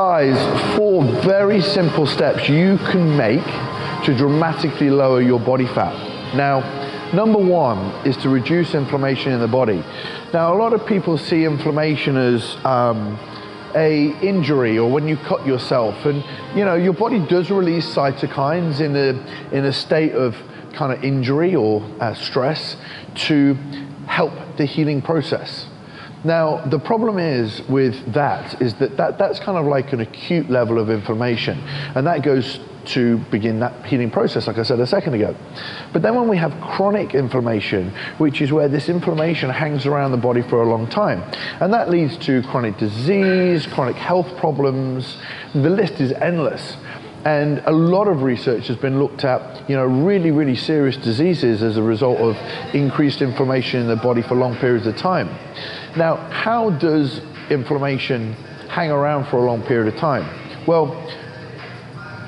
guys, 4 very simple steps you can make to dramatically lower your body fat. Now, number 1 is to reduce inflammation in the body. Now, a lot of people see inflammation as a injury or when you cut yourself, and you know, your body does release cytokines in a state of kind of injury or stress to help the healing process. Now, the problem is with that is that's kind of like an acute level of inflammation, and that goes to begin that healing process, like I said a second ago. But then when we have chronic inflammation, which is where this inflammation hangs around the body for a long time, and that leads to chronic disease, chronic health problems, the list is endless. And a lot of research has been looked at, you know, really, really serious diseases as a result of increased inflammation in the body for long periods of time. Now, how does inflammation hang around for a long period of time? Well,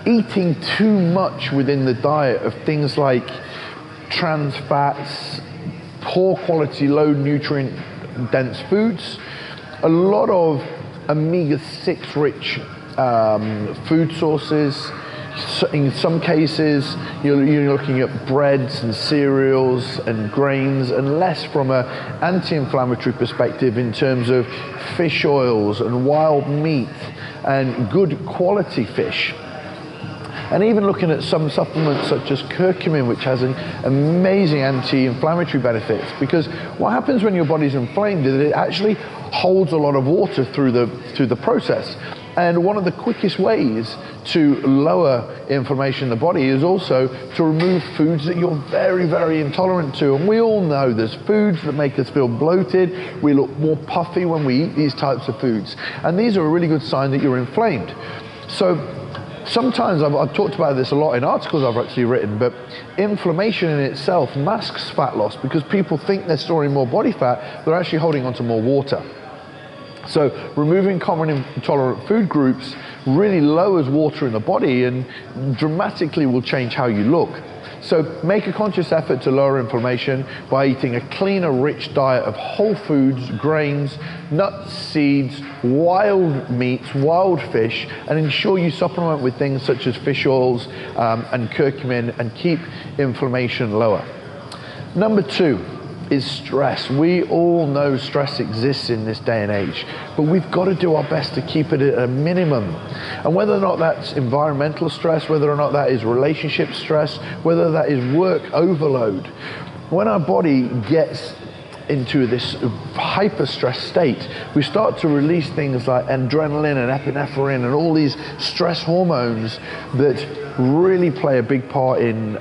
eating too much within the diet of things like trans fats, poor quality, low nutrient dense foods, a lot of omega-6 rich food sources. In some cases, you're looking at breads and cereals and grains, and less from an anti-inflammatory perspective in terms of fish oils and wild meat and good quality fish. And even looking at some supplements such as curcumin, which has an amazing anti-inflammatory benefits, because what happens when your body's inflamed is that it actually holds a lot of water through the process. And one of the quickest ways to lower inflammation in the body is also to remove foods that you're very, very intolerant to. And we all know there's foods that make us feel bloated. We look more puffy when we eat these types of foods. And these are a really good sign that you're inflamed. So sometimes, I've talked about this a lot in articles I've actually written, but inflammation in itself masks fat loss because people think they're storing more body fat, they're actually holding onto more water. So removing common intolerant food groups really lowers water in the body and dramatically will change how you look. So make a conscious effort to lower inflammation by eating a cleaner, rich diet of whole foods, grains, nuts, seeds, wild meats, wild fish, and ensure you supplement with things such as fish oils and curcumin and keep inflammation lower. Number 2 is stress. We all know stress exists in this day and age, but we've got to do our best to keep it at a minimum. And whether or not that's environmental stress, whether or not that is relationship stress, whether that is work overload, when our body gets into this hyper stress state, we start to release things like adrenaline and epinephrine and all these stress hormones that really play a big part in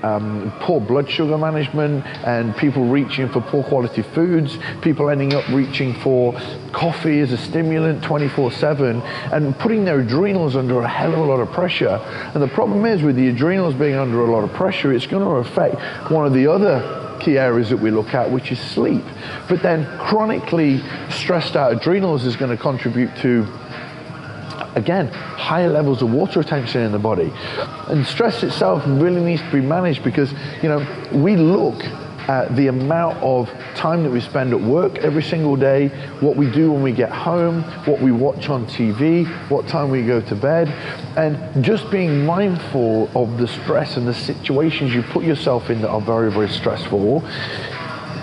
poor blood sugar management and people reaching for poor quality foods, people ending up reaching for coffee as a stimulant 24/7 and putting their adrenals under a hell of a lot of pressure. And the problem is with the adrenals being under a lot of pressure, it's going to affect one of the other key areas that we look at, which is sleep. But then chronically stressed out adrenals is going to contribute to, again, higher levels of water retention in the body. And stress itself really needs to be managed because, you know, we look at the amount of time that we spend at work every single day, what we do when we get home, what we watch on TV, what time we go to bed, and just being mindful of the stress and the situations you put yourself in that are very, very stressful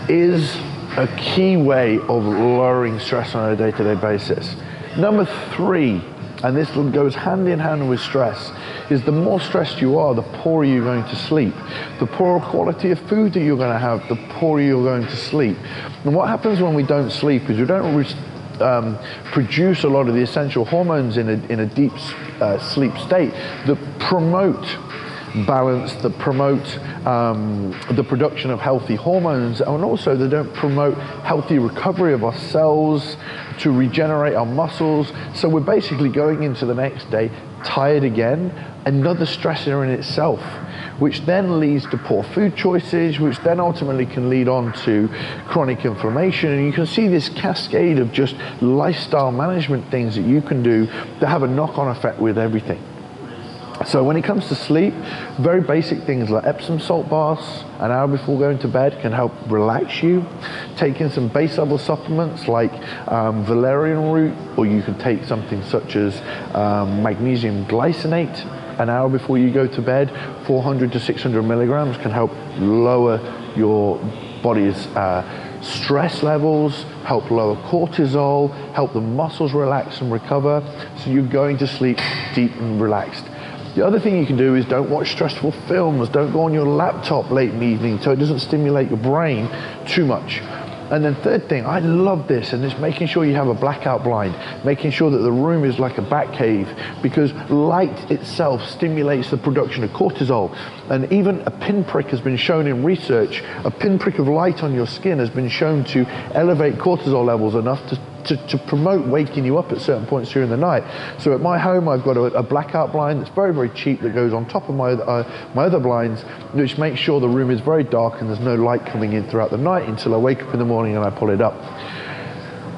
is a key way of lowering stress on a day-to-day basis. Number 3, and this goes hand in hand with stress, is the more stressed you are, the poorer you're going to sleep. The poorer quality of food that you're going to have, the poorer you're going to sleep. And what happens when we don't sleep is we don't produce a lot of the essential hormones in a deep sleep state that promote balance, that promote the production of healthy hormones, and also they don't promote healthy recovery of our cells to regenerate our muscles. So we're basically going into the next day tired again, another stressor in itself, which then leads to poor food choices, which then ultimately can lead on to chronic inflammation. And you can see this cascade of just lifestyle management things that you can do that have a knock-on effect with everything. So when it comes to sleep, very basic things like Epsom salt baths an hour before going to bed can help relax you. Taking some base level supplements like valerian root, or you can take something such as magnesium glycinate an hour before you go to bed. 400 to 600 milligrams can help lower your body's stress levels, help lower cortisol, help the muscles relax and recover, so you're going to sleep deep and relaxed. The other thing you can do is don't watch stressful films, don't go on your laptop late in the evening so it doesn't stimulate your brain too much. And then third thing, I love this, and it's making sure you have a blackout blind, making sure that the room is like a bat cave, because light itself stimulates the production of cortisol. And even a pinprick has been shown in research, a pinprick of light on your skin has been shown to elevate cortisol levels enough to promote waking you up at certain points during the night. So at my home, I've got a blackout blind that's very, very cheap that goes on top of my other blinds, which makes sure the room is very dark and there's no light coming in throughout the night until I wake up in the morning and I pull it up.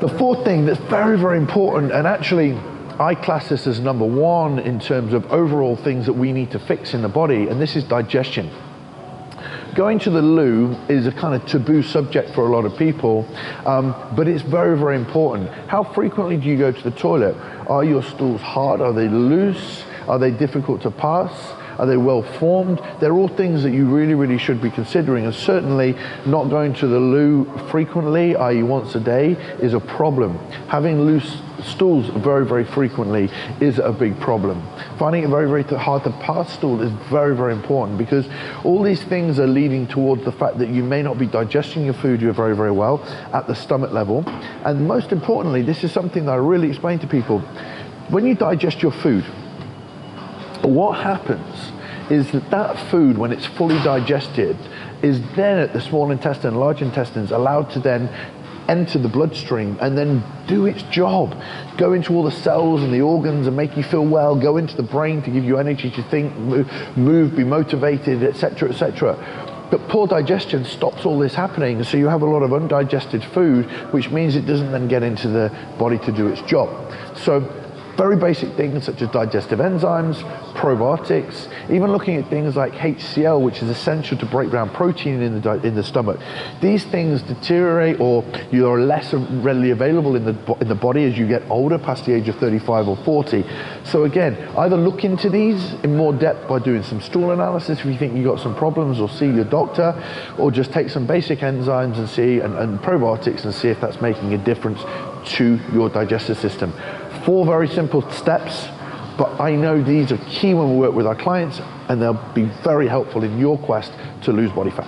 The fourth thing that's very, very important, and actually I class this as number one in terms of overall things that we need to fix in the body, and this is digestion. Going to the loo is a kind of taboo subject for a lot of people, but it's very, very important. How frequently do you go to the toilet? Are your stools hard? Are they loose? Are they difficult to pass? Are they well formed? They're all things that you really, really should be considering, and certainly not going to the loo frequently, i.e. once a day, is a problem. Having loose stools very, very frequently is a big problem. Finding it very, very hard to pass stool is very, very important, because all these things are leading towards the fact that you may not be digesting your food very, very well at the stomach level. And most importantly, this is something that I really explain to people. When you digest your food, what happens is that food, when it's fully digested, is then at the small intestine, large intestines, allowed to then enter the bloodstream and then do its job, go into all the cells and the organs and make you feel well, go into the brain to give you energy to think, move, be motivated, etc., etc. But poor digestion stops all this happening, so you have a lot of undigested food, which means it doesn't then get into the body to do its job. So very basic things such as digestive enzymes, probiotics, even looking at things like HCl, which is essential to break down protein in the stomach. These things deteriorate, or you are less readily available in the body as you get older, past the age of 35 or 40. So again, either look into these in more depth by doing some stool analysis if you think you've got some problems, or see your doctor, or just take some basic enzymes and see, and probiotics, and see if that's making a difference to your digestive system. 4 very simple steps, but I know these are key when we work with our clients, and they'll be very helpful in your quest to lose body fat.